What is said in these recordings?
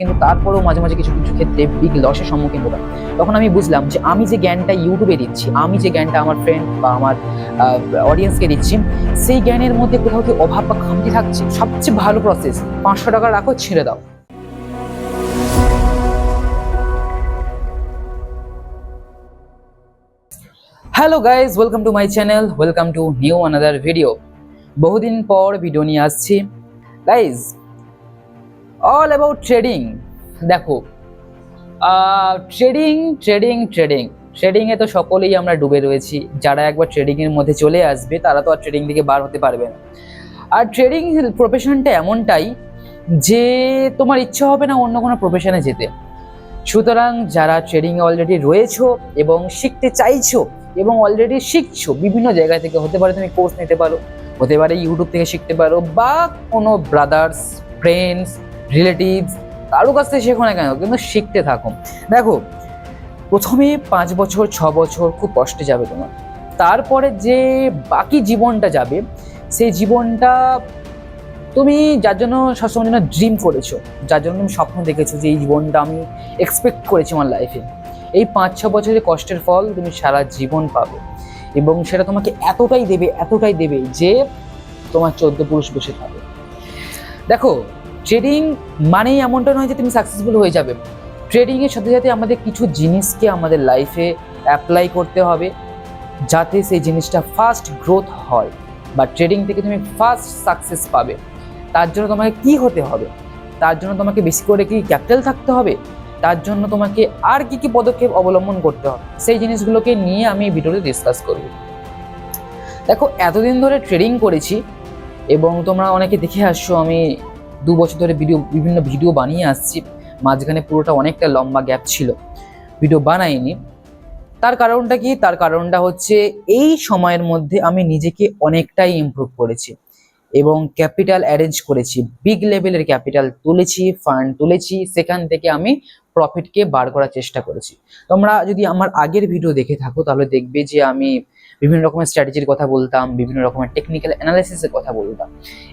কিন্তু তারপরেও মাঝে মাঝে কিছু কিছু ক্ষেত্রে বিগ লসের সম্মুখীন হতাম। তখন আমি বুঝলাম যে আমি যে জ্ঞানটা ইউটিউবে দিচ্ছি, আমি যে জ্ঞানটা আমার ফ্রেন্ড বা আমার অডিয়েন্সকে দিচ্ছি, সেই জ্ঞানের মধ্যে কোথাও কি অভাব বা খামতি থাকছে। সবচেয়ে ভালো প্রসেস, 500 টাকা রাখো, ছেড়ে দাও। Hello guys, welcome to my channel, welcome to new another video. বহুদিন পর ভিডিও নিয়ে আসছি গাইজ, অল অ্যাবাউট ট্রেডিং। দেখো, ট্রেডিং ট্রেডিং ট্রেডিং ট্রেডিংয়ে তো সকলেই আমরা ডুবে রয়েছি। যারা একবার ট্রেডিংয়ের মধ্যে চলে আসবে তারা তো আর ট্রেডিং থেকে বার হতে পারবে না। আর ট্রেডিং প্রফেশনটা এমনটাই যে তোমার ইচ্ছা হবে না অন্য কোনো প্রফেশনে যেতে। সুতরাং যারা ট্রেডিংয়ে অলরেডি রয়েছো এবং শিখতে চাইছো এবং অলরেডি শিখছো, বিভিন্ন জায়গা থেকে হতে পারে, তুমি কোর্স নিতে পারো, হতে পারে ইউটিউব থেকে শিখতে পারো, বা কোনো ব্রাদার্স, ফ্রেন্ডস, রিলেটিভস কারো কাছ থেকে শেখো না কেন, কিন্তু শিখতে থাকো। দেখো, প্রথমে 5 বছর 6 বছর খুব কষ্টে যাবে তোমার, তারপরে যে বাকি জীবনটা যাবে সেই জীবনটা তুমি যার জন্য সবসময় জন্য ড্রিম করেছো, যার জন্য তুমি স্বপ্ন দেখেছো যে এই জীবনটা আমি এক্সপেক্ট করেছি আমার লাইফে, এই 5-6 বছরের কষ্টের ফল তুমি সারা জীবন পাবে। এবং সেটা তোমাকে এতটাই দেবে যে তোমার 14 পুরুষ বসে থাকবে। দেখো, ট্রেডিং মানেই এমনটা নয় যে তুমি সাকসেসফুল হয়ে যাবে। ট্রেডিংয়ের সাথে সাথে আমাদের কিছু জিনিসকে আমাদের লাইফে অ্যাপ্লাই করতে হবে যাতে সেই জিনিসটা ফার্স্ট গ্রোথ হয় বা ট্রেডিং থেকে তুমি ফার্স্ট সাকসেস পাবে। তার জন্য তোমাকে কি হতে হবে? তার জন্য তোমাকে বেশি করে কি ক্যাপিটাল থাকতে হবে? তার জন্য তোমাকে আর কি কি পদক্ষেপ অবলম্বন করতে হবে, সেই জিনিসগুলোকে নিয়ে আমি এই ভিডিওতে ডিসকাস করব। দেখো, এতদিন ধরে ট্রেডিং করেছি এবং তোমরা অনেকে দেখে আসছো, আমি 2 বছর ধরে বিভিন্ন ভিডিও বানিয়ে আসছি। মাঝখানে পুরোটা অনেকটা লম্বা গ্যাপ ছিল, ভিডিও বানাইনি। তার কারণটা কি? তার কারণটা হচ্ছে এই সময়ের মধ্যে আমি নিজেকে অনেকটাই ইমপ্রুভ করেছি এবং ক্যাপিটাল অ্যারেঞ্জ করেছি, বিগ লেভেলের ক্যাপিটাল তুলেছি, ফান্ড তুলেছি, সেখান থেকে আমি প্রফিটকে বার করার চেষ্টা করেছি। তোমরা যদি আমার আগের ভিডিও দেখে থাকো তাহলে দেখবে যে আমি বিভিন্ন রকমের স্ট্র্যাটেজির কথা বলতাম, বিভিন্ন রকমের টেকনিক্যাল অ্যানালাইসিসের কথা বলতাম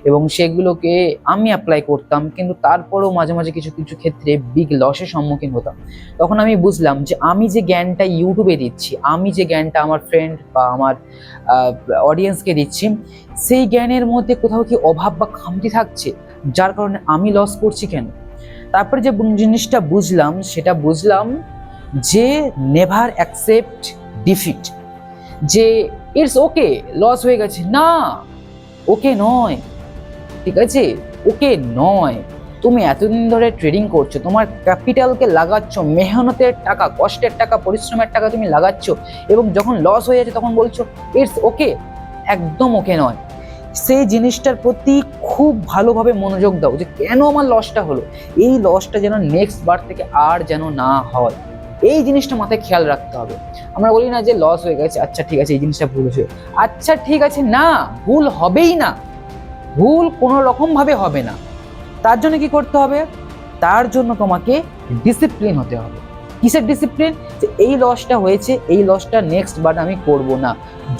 এবং সেগুলোকে আমি অ্যাপ্লাই করতাম, কিন্তু তারপরেও মাঝে মাঝে কিছু কিছু ক্ষেত্রে বিগ লসের সম্মুখীন হতাম। তখন আমি বুঝলাম যে আমি যে জ্ঞানটা ইউটিউবে দিচ্ছি, আমি যে জ্ঞানটা আমার ফ্রেন্ড বা আমার অডিয়েন্সকে দিচ্ছি, সেই জ্ঞানের মধ্যে কোথাও কি অভাব বা খামতি থাকছে, যার কারণে আমি লস করছি কেন। তারপরে যে জিনিসটা বুঝলাম সেটা বুঝলাম যে নেভার অ্যাকসেপ্ট ডিফিট, যে ইটস ওকে, লস হয়ে গেছে, না, ওকে নয়, ঠিক আছে, ওকে নয়। তুমি এতদিন ধরে ট্রেডিং করছো, তোমার ক্যাপিটালকে লাগাচ্ছ, মেহনতের টাকা, কষ্টের টাকা, পরিশ্রমের টাকা তুমি লাগাচ্ছ, এবং যখন লস হয়ে যাচ্ছে তখন বলছো ইটস ওকে। একদম ওকে নয়। সেই জিনিসটার প্রতি খুব ভালোভাবে মনোযোগ দাও যে কেন আমার লসটা হলো, এই লসটা যেন নেক্সট বার থেকে আর যেন না হয়, এই জিনিসটা মাথায় খেয়াল রাখতে হবে। আমরা বলি না যে লস হয়ে গেছে, আচ্ছা ঠিক আছে এই জিনিসটা ভুল হয়েছে, আচ্ছা ঠিক আছে, না, ভুল হবেই না, ভুল কোনো রকম ভাবে হবে না। তার জন্য কি করতে হবে? তার জন্য তোমাকে ডিসিপ্লিন হতে হবে। কিসের ডিসিপ্লিন? যে এই লসটা হয়েছে, এই লসটা নেক্সট বার আমি করব না।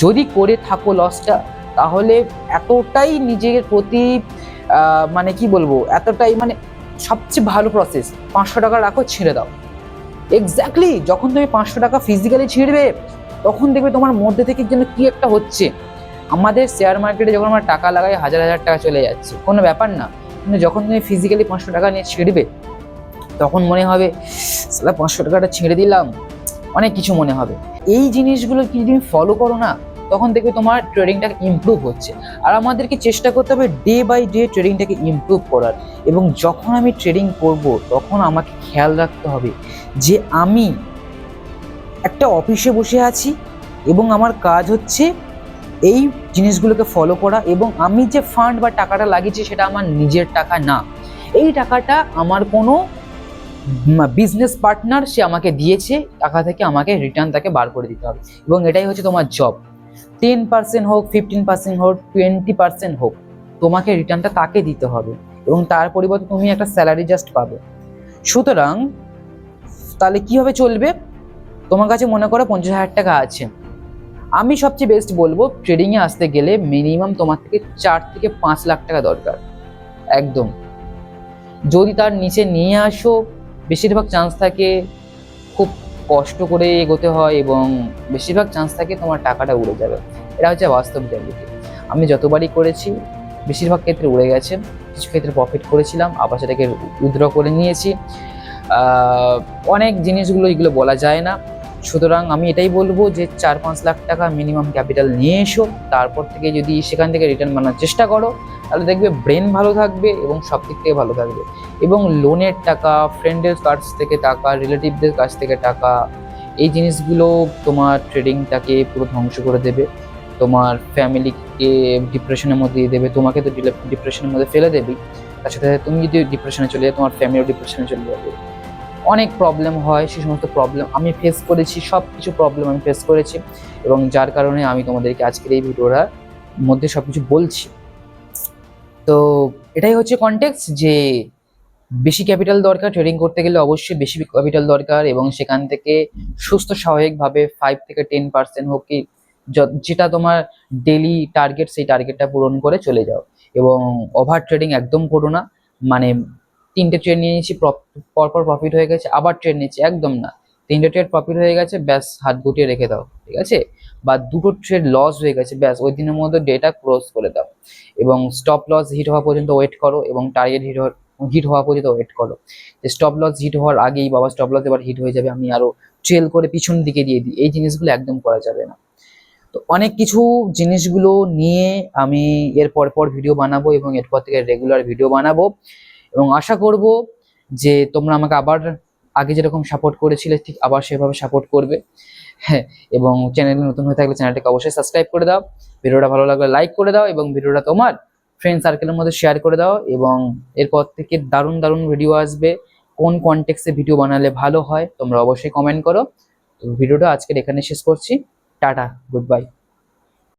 যদি করে থাকো লসটা, তাহলে এতটাই নিজের প্রতি মানে কি বলবো, এতটাই মানে সবচেয়ে ভালো প্রসেস, 500 টাকা রাখো, ছেড়ে দাও। এক্স্যাক্টলি যখন তুমি 500 টাকা ফিজিক্যালি ছিঁড়বে তখন দেখবে তোমার মধ্যে থেকে যেন কি একটা হচ্ছে। আমাদের শেয়ার মার্কেটে যখন আমরা টাকা লাগাই হাজার হাজার টাকা চলে যাচ্ছে, কোনো ব্যাপার না, কিন্তু যখন তুমি ফিজিক্যালি 500 টাকা নিয়ে ছিঁড়বে তখন মনে হবে সালা 500 টাকাটা ছেড়ে দিলাম, অনেক কিছু মনে হবে। এই জিনিসগুলো কি তুমি ফলো করো না, তখন দেখবে তোমার ট্রেডিংটা ইমপ্রুভ হচ্ছে। আর আমাদেরকে চেষ্টা করতে হবে ডে বাই ডে ট্রেডিংটাকে ইমপ্রুভ করার। এবং যখন আমি ট্রেডিং করব তখন আমাকে খেয়াল রাখতে হবে যে আমি একটা অফিসে বসে আছি এবং আমার কাজ হচ্ছে এই জিনিসগুলোকে ফলো করা, এবং আমি যে ফান্ড বা টাকাটা লাগিয়েছি সেটা আমার নিজের টাকা না, এই টাকাটা আমার কোনো বিজনেস পার্টনার সে আমাকে দিয়েছে, টাকা থেকে আমাকে রিটার্ন তাকে বার করে দিতে হবে। এবং এটাই হচ্ছে তোমার জব। 10% হোক, 15% হোক, 20% হোক, তোমাকে রিটার্নটা তাকে দিতে হবে এবং তার পরিবর্তে তুমি একটা স্যালারি জাস্ট পাবে। সুতরাং তাহলে কিভাবে চলবে? তোমার কাছে মনে করো 50,000 টাকা আছে, আমি সবচেয়ে বেস্ট বলবো ট্রেডিংয়ে আসতে গেলে মিনিমাম তোমার থেকে 4 থেকে 5 লাখ টাকা দরকার। একদম যদি তার নিচে নিয়ে আসো, বেশিরভাগ চান্স থাকে খুব কষ্ট করে এগোতে হয় এবং বেশিরভাগ চান্স থাকে তোমার টাকাটা উড়ে যাবে। এটা হচ্ছে বাস্তব রিয়ালিটি। আমি যতবারই করেছি বেশিরভাগ ক্ষেত্রে উড়ে গেছে, কিছু ক্ষেত্রে প্রফিট করেছিলাম, আবার সেটাকে উইথড্র করে নিয়েছি। আহ, অনেক জিনিসগুলো এগুলো বলা যায় না। সুতরাং আমি এটাই বলবো যে 4-5 লাখ টাকা মিনিমাম ক্যাপিটাল নিয়ে এসো, তারপর থেকে যদি সেখান থেকে রিটার্ন বানানোর চেষ্টা করো, তাহলে দেখবে ব্রেন ভালো থাকবে এবং সব দিক থেকে ভালো থাকবে। এবং লোনের টাকা, ফ্রেন্ডের কাছ থেকে টাকা, রিলেটিভদের কাছ থেকে টাকা, এই জিনিসগুলো তোমার ট্রেডিংটাকে পুরো ধ্বংস করে দেবে, তোমার ফ্যামিলিকে ডিপ্রেশনের মধ্যে দিয়ে দেবে, তোমাকে তো ডিপ্রেশনের মধ্যে ফেলে দেবেই, তার সাথে সাথে তুমি যদি ডিপ্রেশনে চলে যাও তোমার ফ্যামিলিও ডিপ্রেশনে চলে যাবে। অনেক প্রবলেম হয়, সেই সমস্ত প্রবলেম আমি ফেস করেছি, সব কিছু প্রবলেম আমি ফেস করেছি, এবং যার কারণে আমি তোমাদেরকে আজকের এই ভিডিওটার মধ্যে সব কিছু বলছি। তো এটাই হচ্ছে কনটেক্সট যে বেশি ক্যাপিটাল দরকার, ট্রেডিং করতে গেলে অবশ্যই বেশি ক্যাপিটাল দরকার, এবং সেখান থেকে সুস্থ স্বাভাবিকভাবে 5 থেকে 10% হোক কি যেটা তোমার ডেলি টার্গেট, সেই টার্গেটটা পূরণ করে চলে যাও। এবং ওভার ট্রেডিং একদম করো না। মানে 3টে ট্রেড নিয়ে নিয়েছি, পরপর প্রফিট হয়ে গেছে, আবার ট্রেড নিচ্ছি, একদম না। 3টে ট্রেড প্রফিট হয়ে গেছে, ব্যাস হাত গুটিয়ে রেখে দাও, ঠিক আছে? বা 2টো ট্রেড লস হয়ে গেছে, ব্যাস ওই দিনের মধ্যে ডেটা ক্লোজ করে দাও, এবং স্টপ লস হিট হওয়া পর্যন্ত ওয়েট করো, এবং টার্গেট হিট হওয়া পর্যন্ত ওয়েট করো। স্টপ লস হিট হওয়ার আগেই বাবা স্টপ লস এবার হিট হয়ে যাবে, আমি আরো ট্রেল করে পিছন দিকে দিয়ে দিই, এই জিনিসগুলো একদম করা যাবে না। তো অনেক কিছু জিনিসগুলো নিয়ে আমি এর পর ভিডিও বানাবো, এবং এরপর থেকে রেগুলার ভিডিও বানাবো, এবং আশা করব যে তোমরা আমাকে আবার আগে যেরকম সাপোর্ট করেছিলে ঠিক আবার সেভাবে সাপোর্ট করবে। হ্যাঁ, এবং চ্যানেলে নতুন হয়ে থাকলে চ্যানেলটাকে অবশ্যই সাবস্ক্রাইব করে দাও, ভিডিওটা ভালো লাগলে লাইক করে দাও, এবং ভিডিওটা তোমার ফ্রেন্ড সার্কেলের মধ্যে শেয়ার করে দাও। এবং এরপর থেকে দারুণ দারুণ ভিডিও আসবে, কোন কনটেক্সটে ভিডিও বানালে ভালো হয় তোমরা অবশ্যই কমেন্ট করো। তো ভিডিওটা আজকের এখানে শেষ করছি। Tata, good bye.